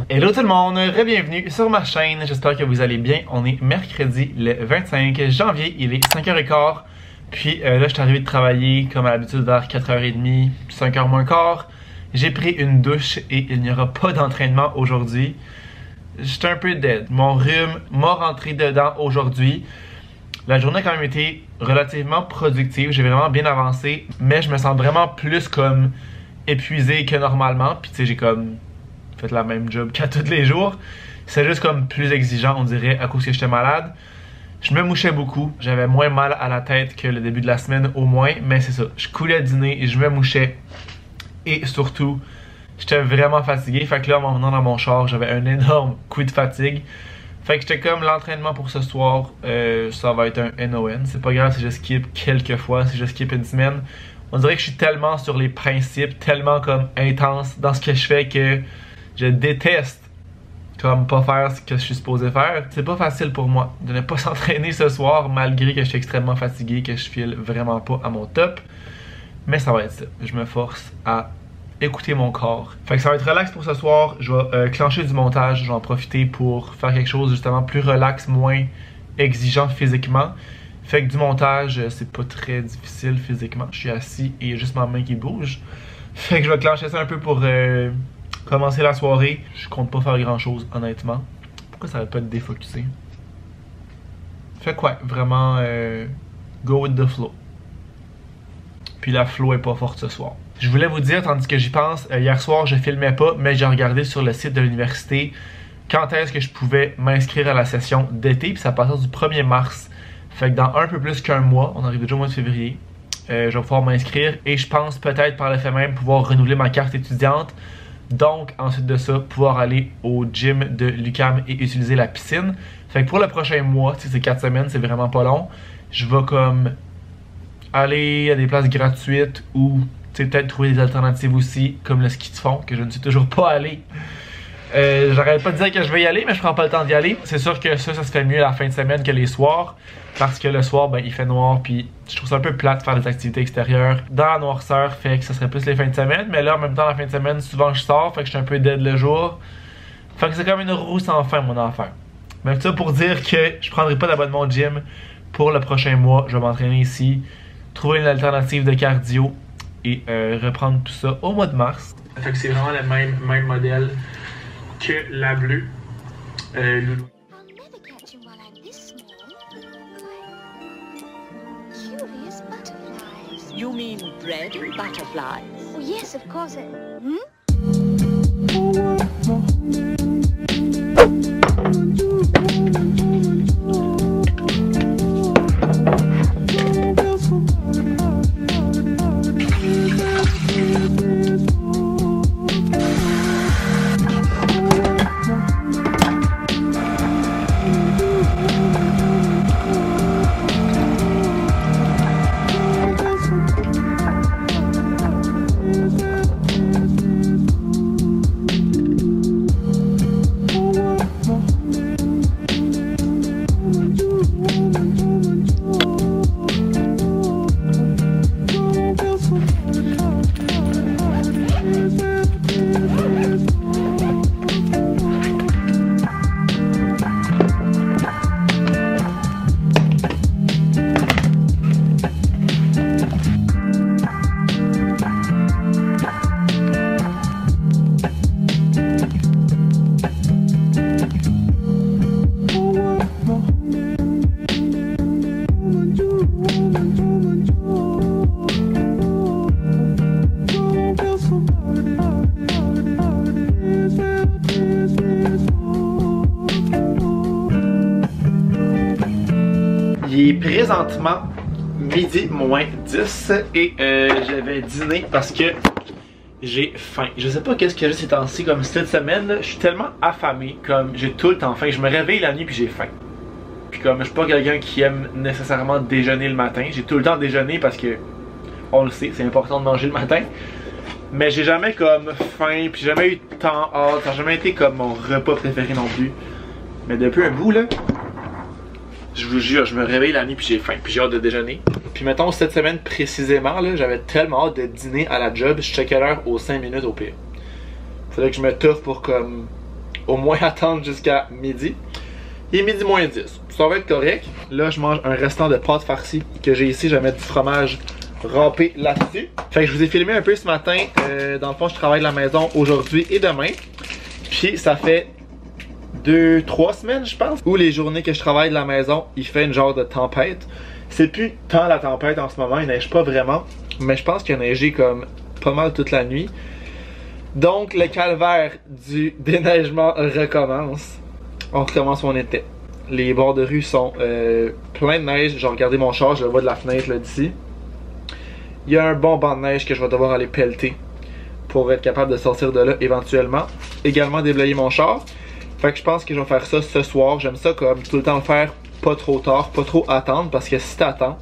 Hello tout le monde, re-bienvenue sur ma chaîne, j'espère que vous allez bien. On est mercredi le 25 janvier, il est 5h15. Puis là je suis arrivé de travailler comme à l'habitude vers 4h30, 5h moins quart. J'ai pris une douche et il n'y aura pas d'entraînement aujourd'hui. J'étais un peu dead, mon rhume m'a rentré dedans aujourd'hui. La journée a quand même été relativement productive, j'ai vraiment bien avancé, mais je me sens vraiment plus comme épuisé que normalement. Puis tu sais, j'ai comme fait la même job qu'à tous les jours. C'est juste comme plus exigeant, on dirait, à cause que j'étais malade. Je me mouchais beaucoup, j'avais moins mal à la tête que le début de la semaine au moins, mais c'est ça, je coulais à dîner et je me mouchais. Et surtout, j'étais vraiment fatigué, fait que là en venant dans mon char, j'avais un énorme coup de fatigue. Fait que j'étais comme l'entraînement pour ce soir, ça va être un NON. C'est pas grave si je skip quelques fois, si je skip une semaine. On dirait que je suis tellement sur les principes, tellement comme intense dans ce que je fais que je déteste comme pas faire ce que je suis supposé faire. C'est pas facile pour moi de ne pas s'entraîner ce soir malgré que je suis extrêmement fatigué, que je file vraiment pas à mon top. Mais ça va être ça. Je me force à écouter mon corps. Fait que ça va être relax pour ce soir. Je vais clencher du montage. Je vais en profiter pour faire quelque chose justement plus relax, moins exigeant physiquement. Fait que du montage, c'est pas très difficile physiquement. Je suis assis et il y a juste ma main qui bouge. Fait que je vais clencher ça un peu pour commencer la soirée. Je compte pas faire grand chose honnêtement. Pourquoi ça va pas être défocusé? Fait que ouais, vraiment go with the flow. Puis la flow est pas forte ce soir. Je voulais vous dire, tandis que j'y pense, hier soir je filmais pas, mais j'ai regardé sur le site de l'université quand est-ce que je pouvais m'inscrire à la session d'été, puis ça part du 1er mars. Fait que dans un peu plus qu'un mois, on arrive déjà au mois de février, je vais pouvoir m'inscrire et je pense peut-être par le fait même pouvoir renouveler ma carte étudiante. Donc ensuite de ça, pouvoir aller au gym de l'UQAM et utiliser la piscine. Fait que pour le prochain mois, tu sais, c'est 4 semaines, c'est vraiment pas long, je vais comme aller à des places gratuites ou peut-être trouver des alternatives aussi, comme le ski de fond, que je ne suis toujours pas allé. J'arrête pas de dire que je vais y aller, mais je prends pas le temps d'y aller. C'est sûr que ça se fait mieux la fin de semaine que les soirs, parce que le soir, ben, il fait noir, puis je trouve ça un peu plate de faire des activités extérieures dans la noirceur, fait que ça serait plus les fins de semaine. Mais là, en même temps, la fin de semaine, souvent je sors, fait que je suis un peu dead le jour. Fait que c'est comme une roue sans fin, mon affaire. Mais tout ça pour dire que je prendrai pas d'abonnement au gym pour le prochain mois. Je vais m'entraîner ici, trouver une alternative de cardio et reprendre tout ça au mois de mars. Fait que c'est vraiment le même modèle que la bleue. Loulou. You mean bread and butterflies? Oh, yes, of course. Il est présentement midi moins 10 et je vais dîner parce que j'ai faim. Je sais pas qu'est-ce que j'ai ces temps-ci, comme cette semaine, là, je suis tellement affamé, comme j'ai tout le temps faim. Je me réveille la nuit puis j'ai faim. Puis comme je suis pas quelqu'un qui aime nécessairement déjeuner le matin, j'ai tout le temps déjeuné parce que, on le sait, c'est important de manger le matin. Mais j'ai jamais comme faim, puis j'ai jamais eu tant hâte, ça n'a jamais été comme mon repas préféré non plus. Mais depuis un bout là, je vous jure, je me réveille la nuit puis j'ai faim, puis j'ai hâte de déjeuner. Puis mettons cette semaine précisément là, j'avais tellement hâte de dîner à la job, je checkais l'heure aux 5 minutes au pire. Faudrait que je me toffe pour comme au moins attendre jusqu'à midi. Il est midi moins 10. Ça va être correct. Là, je mange un restant de pâte farcie que j'ai ici. Je vais mettre du fromage râpé là-dessus. Fait que je vous ai filmé un peu ce matin. Dans le fond, je travaille de la maison aujourd'hui et demain. Puis ça fait 2-3 semaines, je pense, où les journées que je travaille de la maison, il fait une genre de tempête. C'est plus tant la tempête en ce moment, il neige pas vraiment, mais je pense qu'il a neigé comme pas mal toute la nuit. Donc le calvaire du déneigement recommence. On recommence où on était. Les bords de rue sont pleins de neige. J'ai regardé mon char, je le vois de la fenêtre d'ici. Il y a un bon banc de neige que je vais devoir aller pelleter pour être capable de sortir de là éventuellement. Également déblayer mon char. Fait que je pense que je vais faire ça ce soir. J'aime ça comme tout le temps le faire pas trop tard, pas trop attendre, parce que si t'attends,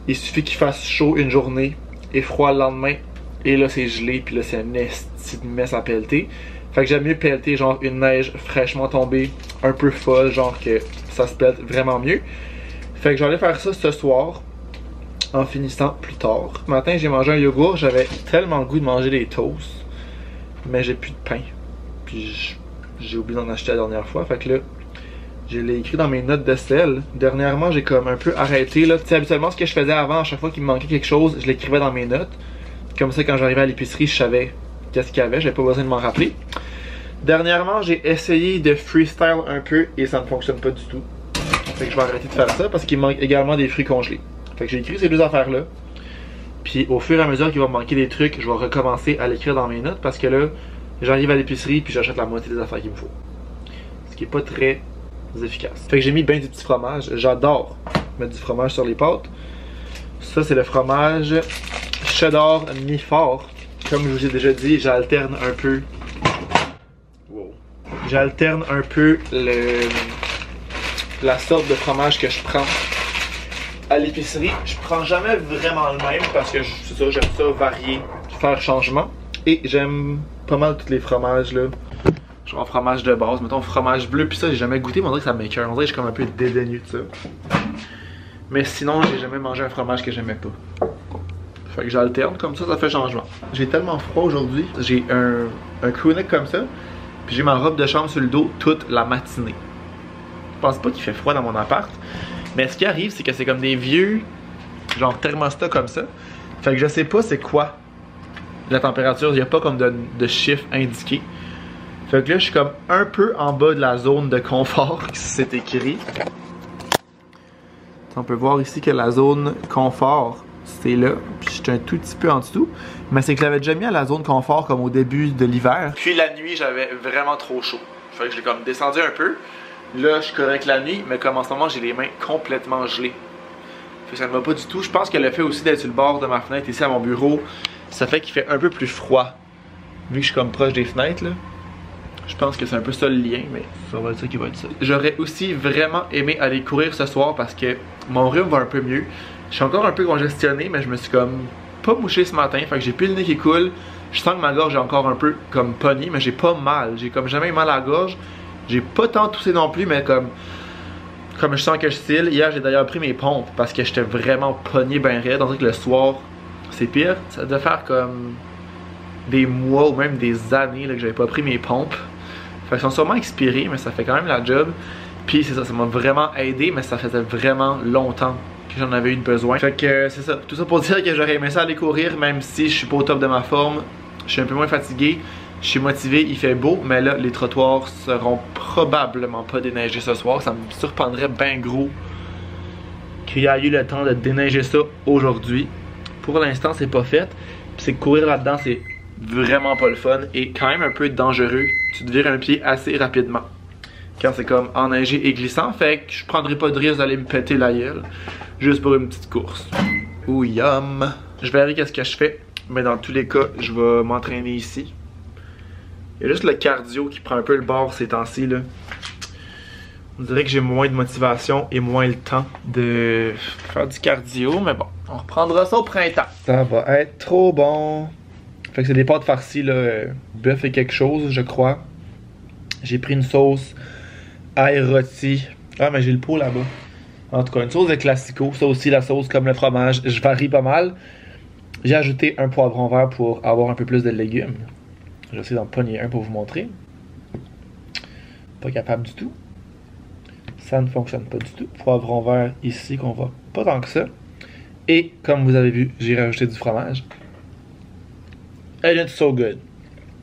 il suffit qu'il fasse chaud une journée et froid le lendemain, et là c'est gelé, puis là c'est une petite messe à pelleter. Fait que j'aime mieux pelleter genre une neige fraîchement tombée, un peu folle, genre que ça se pète vraiment mieux. Fait que j'allais faire ça ce soir, en finissant plus tard. Ce matin j'ai mangé un yogourt, j'avais tellement le goût de manger des toasts, mais j'ai plus de pain. Puis j'ai oublié d'en acheter la dernière fois, fait que là, je l'ai écrit dans mes notes de sel. Dernièrement, j'ai comme un peu arrêté là. Tu sais, habituellement, ce que je faisais avant, à chaque fois qu'il me manquait quelque chose, je l'écrivais dans mes notes. Comme ça, quand j'arrivais à l'épicerie, je savais qu'est-ce qu'il y avait, j'avais pas besoin de m'en rappeler. Dernièrement, j'ai essayé de freestyle un peu et ça ne fonctionne pas du tout. Fait que je vais arrêter de faire ça parce qu'il me manque également des fruits congelés. Fait que j'ai écrit ces deux affaires-là. Puis au fur et à mesure qu'il va me manquer des trucs, je vais recommencer à l'écrire dans mes notes parce que là, j'arrive à l'épicerie puis j'achète la moitié des affaires qu'il me faut. Ce qui est pas très efficace. Fait que j'ai mis bien du petit fromage. J'adore mettre du fromage sur les pâtes. Ça, c'est le fromage cheddar mi-fort. Comme je vous ai déjà dit, j'alterne un peu. Wow. J'alterne un peu la sorte de fromage que je prends à l'épicerie. Je prends jamais vraiment le même parce que c'est ça, j'aime ça varier, faire changement. Et j'aime pas mal tous les fromages là. Genre fromage de base, mettons fromage bleu, puis ça j'ai jamais goûté, mais on dirait que ça m'écoeure. On dirait que je suis comme un peu dédaigneux de ça. Mais sinon, j'ai jamais mangé un fromage que j'aimais pas. Fait que j'alterne, comme ça fait changement. J'ai tellement froid aujourd'hui, j'ai un crewneck comme ça, puis j'ai ma robe de chambre sur le dos toute la matinée. Je pense pas qu'il fait froid dans mon appart, mais ce qui arrive, c'est que c'est comme des vieux, genre thermostats comme ça. Fait que je sais pas c'est quoi la température, il n'y a pas comme de chiffre indiqué. Fait que là, je suis comme un peu en bas de la zone de confort, c'est écrit. On peut voir ici que la zone confort, c'est là. Puis je suis un tout petit peu en dessous. Mais c'est que je l'avais déjà mis à la zone confort comme au début de l'hiver. Puis la nuit, j'avais vraiment trop chaud. Fait que je l'ai comme descendu un peu. Là, je suis correct la nuit, mais comme en ce moment, j'ai les mains complètement gelées. Fait que ça ne va pas du tout. Je pense que le fait aussi d'être sur le bord de ma fenêtre ici à mon bureau, ça fait qu'il fait un peu plus froid. Vu que je suis comme proche des fenêtres, là. Je pense que c'est un peu ça le lien, mais ça va être ça qui va être ça. J'aurais aussi vraiment aimé aller courir ce soir parce que mon rhume va un peu mieux. Je suis encore un peu congestionné, mais je me suis comme pas mouché ce matin, fait que j'ai plus le nez qui coule. Je sens que ma gorge est encore un peu comme pognée, mais j'ai pas mal. J'ai comme jamais eu mal à la gorge. J'ai pas tant toussé non plus, mais comme je sens que je style. Hier, j'ai d'ailleurs pris mes pompes parce que j'étais vraiment pogné ben raide. On dirait que le soir, c'est pire. Ça devait faire comme des mois ou même des années là, que j'avais pas pris mes pompes. Fait qu'ils sont sûrement expirés, mais ça fait quand même la job. Puis c'est ça m'a vraiment aidé, mais ça faisait vraiment longtemps que j'en avais eu besoin. Fait que c'est ça, tout ça pour dire que j'aurais aimé ça aller courir, même si je suis pas au top de ma forme. Je suis un peu moins fatigué, je suis motivé, il fait beau, mais là, les trottoirs seront probablement pas déneigés ce soir. Ça me surprendrait bien gros qu'il y ait eu le temps de déneiger ça aujourd'hui. Pour l'instant, c'est pas fait. Puis c'est que courir là-dedans, c'est vraiment pas le fun et quand même un peu dangereux. Tu te vires un pied assez rapidement quand c'est comme enneigé et glissant. Fait que je prendrai pas de risque d'aller me péter la gueule juste pour une petite course. Ouh yum. Je verrai qu'est-ce que je fais, mais dans tous les cas, je vais m'entraîner ici. Il y a juste le cardio qui prend un peu le bord ces temps-ci là. On dirait que j'ai moins de motivation et moins le temps de faire du cardio, mais bon, on reprendra ça au printemps. Ça va être trop bon. Fait que c'est des pâtes farcies là, bœuf et quelque chose, je crois. J'ai pris une sauce ail rôti. Ah, mais j'ai le pot là-bas. En tout cas, une sauce de classico. Ça aussi, la sauce comme le fromage. Je varie pas mal. J'ai ajouté un poivron vert pour avoir un peu plus de légumes. J'essaie d'en pogner un pour vous montrer. Pas capable du tout. Ça ne fonctionne pas du tout. Poivron vert ici qu'on voit pas tant que ça. Et comme vous avez vu, j'ai rajouté du fromage. And it's so good.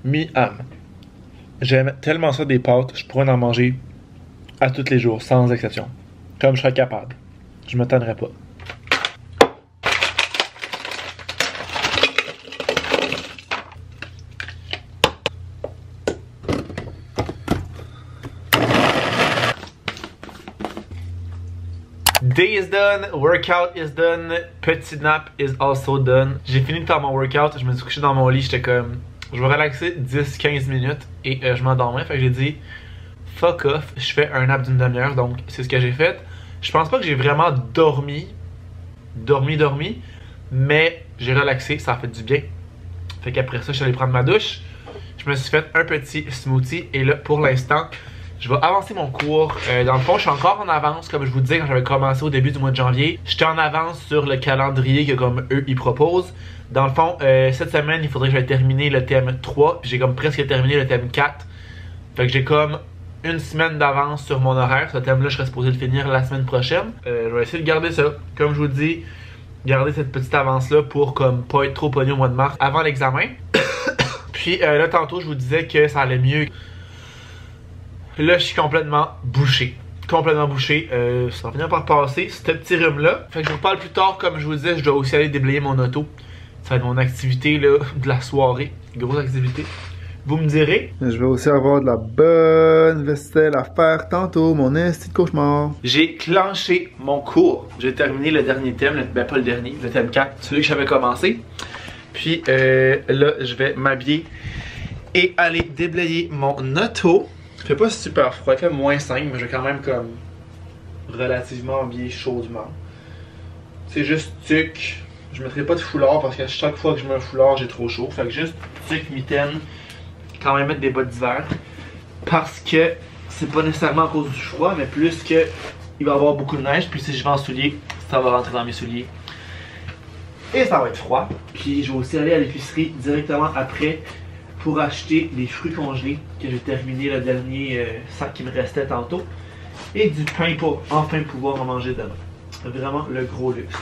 Mi-âme. J'aime tellement ça des pâtes, je pourrais en manger à tous les jours, sans exception. Comme je serais capable. Je me tannerais pas. Day is done, workout is done, petit nap is also done. J'ai fini de faire mon workout, je me suis couché dans mon lit, j'étais comme, je vais relaxer 10-15 minutes et je m'endormais. Fait que j'ai dit, fuck off, je fais un nap d'une demi-heure, donc c'est ce que j'ai fait. Je pense pas que j'ai vraiment dormi, mais j'ai relaxé, ça a fait du bien. Fait qu'après ça, je suis allé prendre ma douche, je me suis fait un petit smoothie et là, pour l'instant, je vais avancer mon cours. Dans le fond, je suis encore en avance, comme je vous disais quand j'avais commencé au début du mois de janvier. J'étais en avance sur le calendrier que comme eux, ils proposent. Dans le fond, cette semaine, il faudrait que j'aille terminer le thème 3. J'ai comme presque terminé le thème 4. Fait que j'ai comme une semaine d'avance sur mon horaire. Ce thème-là, je serais supposé le finir la semaine prochaine. Je vais essayer de garder ça. Comme je vous dis, garder cette petite avance-là pour comme pas être trop pogné au mois de mars avant l'examen. Puis là, tantôt, je vous disais que ça allait mieux. Là, je suis complètement bouché. Complètement bouché. Ça va finir par passer, ce petit rhume-là. Fait que je vous parle plus tard, comme je vous disais, je dois aussi aller déblayer mon auto. Ça va être mon activité là, de la soirée. Grosse activité. Vous me direz. Je vais aussi avoir de la bonne vaisselle à faire tantôt, mon esti de cauchemar. J'ai clenché mon cours. J'ai terminé le dernier thème, ben pas le dernier, le thème 4, celui que j'avais commencé. Puis là, je vais m'habiller et aller déblayer mon auto. Il fait pas super froid, il fait moins 5, mais j'ai quand même comme relativement bien chaudement. C'est juste tuc. Je mettrai pas de foulard parce que chaque fois que je mets un foulard, j'ai trop chaud. Fait que juste tuc, mitaine, quand même mettre des bottes d'hiver. Parce que c'est pas nécessairement à cause du froid, mais plus que il va y avoir beaucoup de neige. Puis si je vais en souliers, ça va rentrer dans mes souliers. Et ça va être froid. Puis je vais aussi aller à l'épicerie directement après pour acheter des fruits congelés que j'ai terminé le dernier sac qui me restait tantôt et du pain pour enfin pouvoir en manger demain. Vraiment le gros luxe.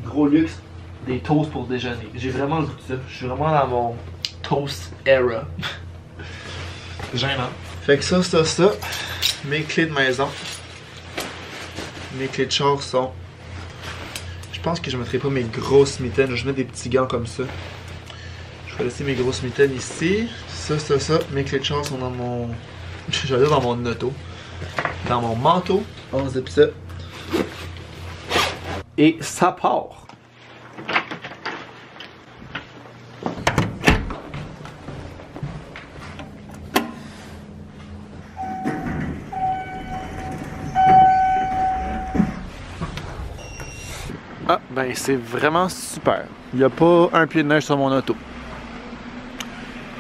Gros luxe, des toasts pour déjeuner. J'ai vraiment le goût de ça. Je suis vraiment dans mon toast era. Gênant. Fait que ça, mes clés de maison. Mes clés de char sont... Je pense que je mettrai pas mes grosses mitaines, je vais juste mettre des petits gants comme ça. Je vais laisser mes grosses mitaines ici. Ça. Mes clés de char sont dans mon... J'allais dire dans mon auto. Dans mon manteau. On zip ça. Et ça part. Ah, ben c'est vraiment super. Il n'y a pas un pied de neige sur mon auto.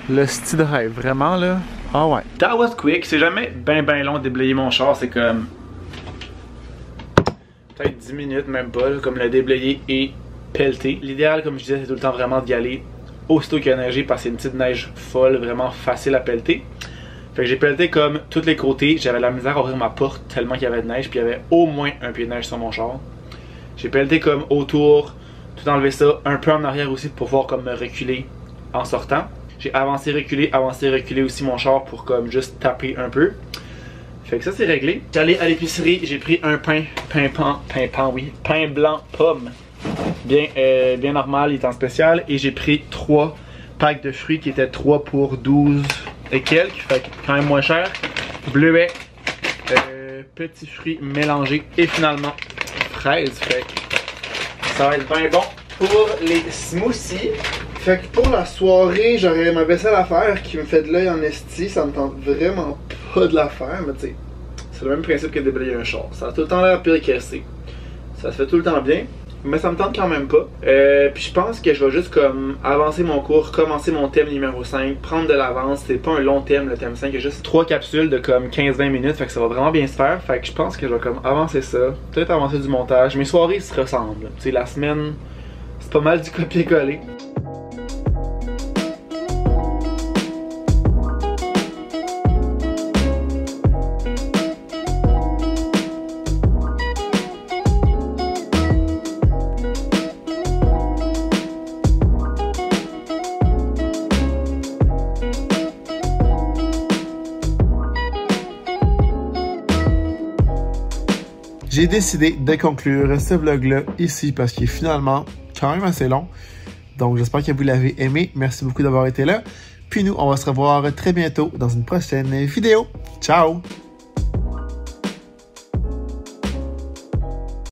Le style drive, vraiment là. Ah ouais. That was quick. C'est jamais ben long de déblayer mon char. C'est comme... peut-être 10 minutes, même pas, là, comme le déblayer et pelleter. L'idéal, comme je disais, c'est tout le temps vraiment d'y aller aussitôt qu'il y a neigé parce qu'il y a une petite neige folle, vraiment facile à pelleter. Fait que j'ai pelleté comme tous les côtés. J'avais la misère à ouvrir ma porte tellement qu'il y avait de neige. Puis il y avait au moins un pied de neige sur mon char. J'ai pelleté comme autour, tout enlevé ça, un peu en arrière aussi pour pouvoir comme me reculer en sortant. J'ai avancé, reculé aussi mon char pour comme juste taper un peu. Fait que ça c'est réglé. J'allais à l'épicerie, j'ai pris un pain blanc pomme. Bien normal, il est en spécial. Et j'ai pris 3 packs de fruits qui étaient 3 pour 12 et quelques. Fait que quand même moins cher. Bleuets, petits fruits mélangés et finalement fraises. Fait que ça va être bien bon pour les smoothies. Fait que pour la soirée, j'aurais ma vaisselle à faire qui me fait de l'œil en esti. Ça me tente vraiment pas de la faire, mais tu sais, c'est le même principe que de déblayer un char. Ça a tout le temps l'air pire qu'assez. Ça se fait tout le temps bien, mais ça me tente quand même pas. Puis je pense que je vais juste comme avancer mon cours, commencer mon thème numéro 5, prendre de l'avance. C'est pas un long thème, le thème 5, il y a juste 3 capsules de comme 15-20 minutes, fait que ça va vraiment bien se faire. Fait que je pense que je vais comme avancer ça, peut-être avancer du montage. Mes soirées se ressemblent. Tu sais, la semaine, c'est pas mal du copier-coller. j'ai décidé de conclure ce vlog-là ici parce qu'il est finalement quand même assez long. Donc, j'espère que vous l'avez aimé. Merci beaucoup d'avoir été là. Puis nous, on va se revoir très bientôt dans une prochaine vidéo. Ciao!